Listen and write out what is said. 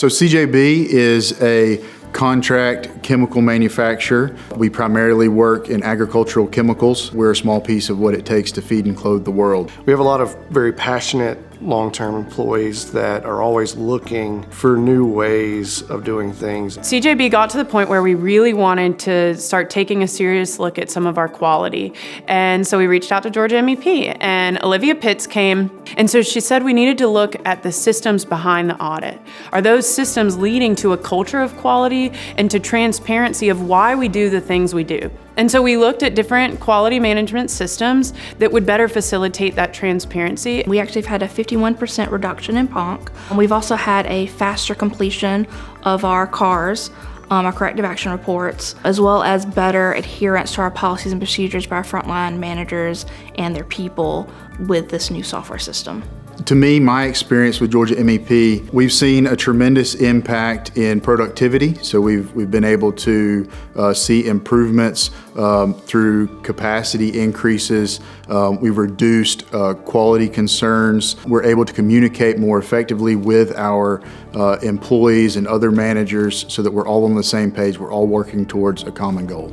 So CJB is a contract chemical manufacturer. We primarily work in agricultural chemicals. We're a small piece of what it takes to feed and clothe the world. We have a lot of very passionate long-term employees that are always looking for new ways of doing things. CJB got to the point where we really wanted to start taking a serious look at some of our quality. And so we reached out to Georgia MEP, and Olivia Pitts came. And so she said we needed to look at the systems behind the audit. Are those systems leading to a culture of quality and to transparency of why we do the things we do? And so we looked at different quality management systems that would better facilitate that transparency. We actually have had a 51% reduction in PONC. We've also had a faster completion of our CARs, our corrective action reports, as well as better adherence to our policies and procedures by our frontline managers and their people with this new software system. To me, my experience with Georgia MEP, we've seen a tremendous impact in productivity. So we've been able to see improvements through capacity increases. We've reduced quality concerns. We're able to communicate more effectively with our employees and other managers so that we're all on the same page. We're all working towards a common goal.